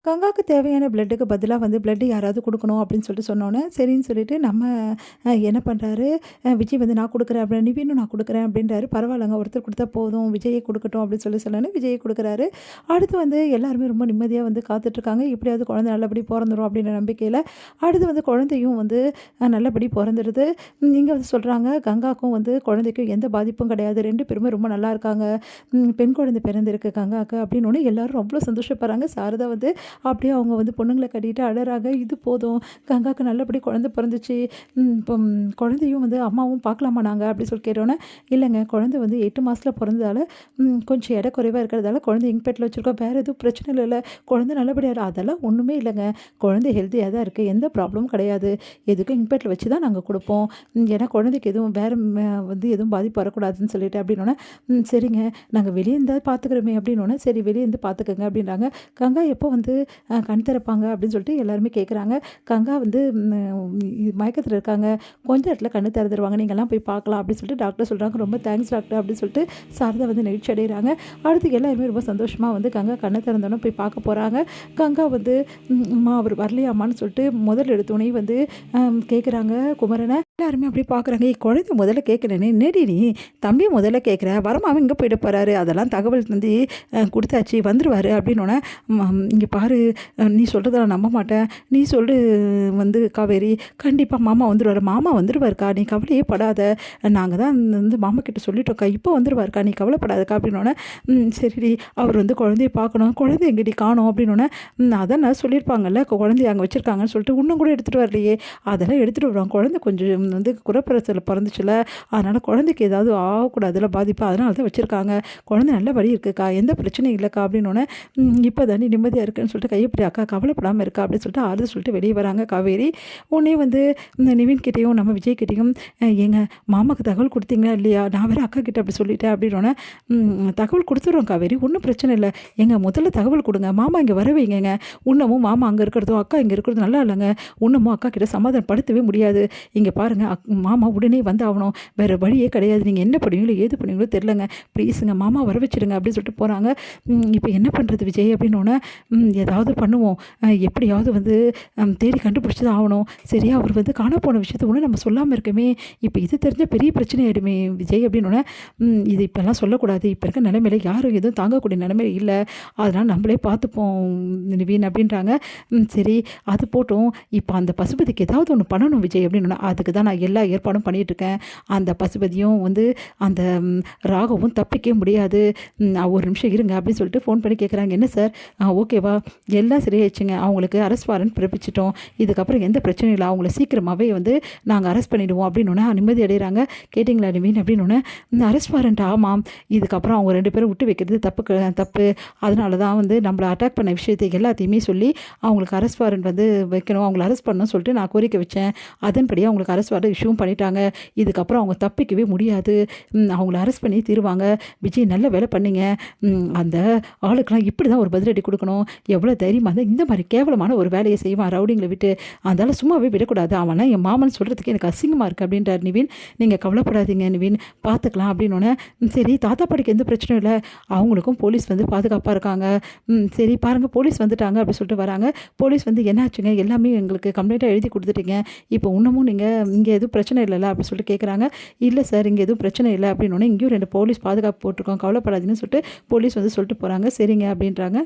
கங்காவுக்கு தேவையான பிளட்டுக்கு பதிலாக வந்து பிளட் யாராவது கொடுக்கணும் அப்படின்னு சொல்லிட்டு சொன்னோன்னே சரின்னு சொல்லிட்டு நம்ம என்ன பண்ணுறாரு, விஜய் வந்து நான் கொடுக்குறேன் அப்படின்னு, நிவினும் நான் கொடுக்குறேன் அப்படின்றாரு. பரவாயில்லங்க, ஒருத்தர் கொடுத்தா போதும், விஜயை கொடுக்கட்டும் அப்படின்னு சொன்னோன்னே விஜயை கொடுக்குறாரு. அடுத்து வந்து எல்லாருமே ரொம்ப நிம்மதியாக வந்து காத்துட்ருக்காங்க. எப்படியாவது குழந்தை நல்லபடி பிறந்துடும் அப்படின்ற நம்பிக்கையில். அடுத்து வந்து குழந்தையும் வந்து நல்லபடி பிறந்துடுது. இங்கே வந்து சொல்கிறாங்க, கங்காவுக்கும் வந்து குழந்தைக்கும் எந்த பாதிப்பும் கிடையாது, 2 பேருமே ரொம்ப நல்லா இருக்காங்க, பெண் குழந்தை பிறந்திருக்கு கங்காவுக்கு அப்படின்னு எல்லாரும் ரொம்ப சந்தோஷப்படுறாங்க. சாரதா வந்து அப்படியே அவங்க வந்து பொண்ணுங்களை கட்டிட்டு அழறாங்க. இது போதும், கங்காவுக்கு நல்லபடி குழந்தை பிறந்துச்சு, இப்போ குழந்தையும் வந்து அம்மாவும் பார்க்கலாமா நாங்கள் அப்படி சொல்லி கேட்டோன்னே, இல்லைங்க குழந்தை வந்து 8 மாதத்தில் பிறந்ததால கொஞ்சம் எடை குறைவாக இருக்கிறதால குழந்தை இங்க்பேட்டில் வச்சுருக்கோம், வேறு எதுவும் பிரச்சனை இல்லைல்ல, குழந்தை நல்லபடியாக அதெல்லாம் ஒன்றுமே இல்லைங்க, குழந்தை ஹெல்த்தியாக தான் இருக்குது, எந்த ப்ராப்ளமும் கிடையாது, எதுக்கும் இங்க்பேட்டில் வச்சு தான் நாங்கள் கொடுப்போம், ஏன்னா குழந்தைக்கு எதுவும் வேறு வந்து எதுவும் பாதிப்பு வரக்கூடாதுன்னு சொல்லிட்டு அப்படின்னோடனே, சரிங்க நாங்கள் வெளியே இருந்தால் பார்த்துக்கிறோமே அப்படின்னோடனே, சரி வெளியே இருந்து பார்த்துக்கோங்க அப்படின்றாங்க. கங்கா எப்போ வந்து கண் திறப்பாங்க அப்படின்னு சொல்லிட்டு எல்லாருமே கேட்குறாங்க. கங்கா வந்து மயக்கத்தில் இருக்காங்க, கொஞ்ச நேரத்தில் கண்ணு திறந்துருவாங்க, நீங்கள்லாம் போய் பார்க்கலாம் அப்படின்னு சொல்லிட்டு டாக்டர் சொல்கிறாங்க. ரொம்ப தேங்க்ஸ் டாக்டர் அப்படின்னு சொல்லிட்டு சாரதா வந்து நெகிழ்ச்சி அடைகிறாங்க. அடுத்து எல்லாருமே ரொம்ப சந்தோஷமாக வந்து கங்கா கண்ணை திறந்தோன்னே போய் பார்க்க போகிறாங்க. கங்கா வந்து அம்மா அவர் வரலையாம்மான்னு சொல்லிட்டு முதல் எடுத்தோடனே வந்து கேட்குறாங்க குமரனை. எல்லாருமே அப்படி பார்க்குறாங்க. குழந்தை முதல்ல கேட்குறேன்னு, என்னடி நீ தம்பியை முதல்ல கேட்குற, வரமாமல் இங்கே போயிட்டு போகிறாரு, அதெல்லாம் தகவல் வந்து கொடுத்தாச்சு வந்துடுவார் அப்படின்னோடனே, இங்கே பாரு நீ சொல்கிறதெல்லாம் நம்ப மாட்டேன், நீ சொல்லு வந்து காவேரி, கண்டிப்பாக மாமா வந்துடுவாருக்கா, நீ கவலையே படாத, நாங்கள் தான் வந்து மாமா கிட்ட சொல்லிட்டோம்க்கா, இப்போ வந்துடுவாருக்கா, நீ கவலைப்படாதக்கா அப்படின்னோடனே, சரிடி அவர் வந்து குழந்தைய பார்க்கணும், குழந்தை எங்கடி காணோம் அப்படின்னோடனே, அதான் நான் சொல்லியிருப்பாங்கல்ல குழந்தைய அங்கே வச்சுருக்காங்கன்னு சொல்லிட்டு, இன்னும் கூட எடுத்துகிட்டு வரலையே, அதெல்லாம் எடுத்துகிட்டு வருவாங்க, குழந்தை கொஞ்சம் வந்து குறப்பிரசத்தில் பிறந்துச்சுல, அதனால் குழந்தைக்கு ஏதாவது ஆகக்கூடாதுல பாதிப்பு, அதனால தான் வச்சுருக்காங்க, குழந்தை நல்லபடி இருக்குக்கா, எந்த பிரச்சனையும் இல்லைக்கா அப்படின்னோடனே, இப்போ தானே நிம்மதியாக இருக்குன்னு சொல்லிட்டு கையப்படி அக்கா கவலைப்படாமல் இருக்கா அப்படின்னு சொல்லிட்டு ஆறுதல் சொல்லிட்டு வெளியே வராங்க காவேரி. உடனே வந்து நிவின் கிட்டேயும் நம்ம விஜய் கிட்டேயும், எங்கள் மாமாவுக்கு தகவல் கொடுத்தீங்களா இல்லையா, நான் வேறு அக்கா கிட்ட அப்படி சொல்லிட்டேன் அப்படின்னோடனே, தகவல் கொடுத்துருவோம் காவேரி, ஒன்றும் பிரச்சனை இல்லை, முதல்ல தகவல் கொடுங்க, மாமா இங்கே வர வைங்க, இன்னமும் மாமா அங்கே இருக்கிறதும் அக்கா இங்கே இருக்கிறதும் நல்லா இல்லைங்க, இன்னமும் அக்கா கிட்ட சமாதானப்படுத்தவே முடியாது, இங்கே பாருங்கள் மாமா உடனே வந்து ஆகணும், வேறு வழியே கிடையாது, நீங்கள் என்ன பண்ணுவீங்களோ ஏது பண்ணுவீங்களோ தெரிலங்க, ப்ளீஸுங்க மாமா வர வச்சுடுங்க அப்படின்னு சொல்லிட்டு போகிறாங்க. இப்போ என்ன பண்ணுறது விஜய் அப்படின்னோடனே, ஏதாவது பண்ணுவோம், எப்படியாவது வந்து தேடி கண்டுபிடிச்சி தான் ஆகணும், சரியா அவர் வந்து காண போன விஷயத்த ஒன்று நம்ம சொல்லாமல் இருக்கமே, இப்போ இது தெரிஞ்ச பெரிய பிரச்சனை ஆகிடுமே விஜய் அப்படின்னோடனே, இது இப்போல்லாம் சொல்லக்கூடாது, இப்போ இருக்க நிலைமையில யாரும் எதுவும் தாங்கக்கூடிய நிலைமையில இல்லை, அதனால் நம்மளே பார்த்துப்போம் நிவின் அப்படின்றாங்க. சரி அது போட்டோம், இப்போ அந்த பசுபதிக்கு ஏதாவது ஒன்று பண்ணணும் விஜய் அப்படின்னா, அதுக்கு தான் நான் எல்லா ஏற்பாடும் பண்ணிகிட்ருக்கேன், அந்த பசுபதியும் வந்து அந்த ராகவும் தப்பிக்க முடியாது, ஒரு நிமிஷம் இருங்க அப்படின்னு சொல்லிட்டு ஃபோன் பண்ணி கேட்குறாங்க. என்ன சார் ஓகேவா, எல்லாம் சரியாயிடுச்சுங்க, அவங்களுக்கு அரெஸ்ட் வாரண்ட் பிறப்பிச்சிட்டோம், இதுக்கப்புறம் எந்த பிரச்சனையும் இல்லை, அவங்கள சீக்கிரமாகவே வந்து நாங்கள் அரெஸ்ட் பண்ணிவிடுவோம் அப்படின்னோடனே நிம்மதி அடைகிறாங்க. கேட்டிங்களா நிவின் அப்படின்னோடனே, அரெஸ்ட் வாரண்ட் ஆமாம், இதுக்கப்புறம் அவங்க 2 பேரும் விட்டு வைக்கிறது தப்பு, அதனால தான் வந்து நம்மளை அட்டாக் பண்ண விஷயத்தை எல்லாத்தையுமே சொல்லி அவங்களுக்கு அரெஸ்ட் வாரண்ட் வந்து வைக்கணும், அவங்கள அரெஸ்ட் பண்ணணும்னு சொல்லிட்டு நான் கோரிக்கை வச்சேன், அதன்படி அவங்களுக்கு அரெஸ்ட் வாரண்ட் இஷ்யூவும் பண்ணிட்டாங்க, இதுக்கப்புறம் அவங்க தப்பிக்கவே முடியாது, அவங்கள அரெஸ்ட் பண்ணி தீருவாங்க, விஜய் நல்ல வேலை பண்ணிங்க, அந்த ஆளுக்கெல்லாம் இப்படி தான் ஒரு பதிலடி கொடுக்கணும், எவ்வளோ தைரியமாக இருந்தால் இந்த மாதிரி கேவலமான ஒரு வேலையை செய்வான் ரவுடிங்களை விட்டு, அதனால் சும்மாவே விடக்கூடாது, அவனா என் மாமன் சொல்கிறதுக்கு எனக்கு அசிங்கமாக இருக்குது அப்படின்றார் நிவின். நீங்கள் கவலைப்படாதீங்க நிவின், பார்த்துக்கலாம் அப்படின்னோடனே, சரி தாத்தா பாட்டிக்கு எந்த பிரச்சனையும் இல்லை, அவங்களுக்கும் போலீஸ் வந்து பாதுகாப்பாக இருக்காங்க, சரி பாருங்கள் போலீஸ் வந்துட்டாங்க அப்படின்னு சொல்லிட்டு வராங்க. போலீஸ் வந்து என்னாச்சுங்க, எல்லாமே எங்களுக்கு கம்ப்ளைண்ட்டாக எழுதி கொடுத்துட்டீங்க, இப்போ இன்னமும் நீங்கள் இங்கே எதுவும் பிரச்சனை இல்லைல்ல அப்படின்னு சொல்லிட்டு கேட்குறாங்க. இல்லை சார் இங்கே எதுவும் பிரச்சனை இல்லை அப்படின்னோடனே, இங்கேயும் 2 போலீஸ் பாதுகாப்பு போட்டிருக்கோம், கவலைப்படாதீங்கன்னு சொல்லிட்டு போலீஸ் வந்து சொல்லிட்டு போகிறாங்க. சரிங்க அப்படின்றாங்க.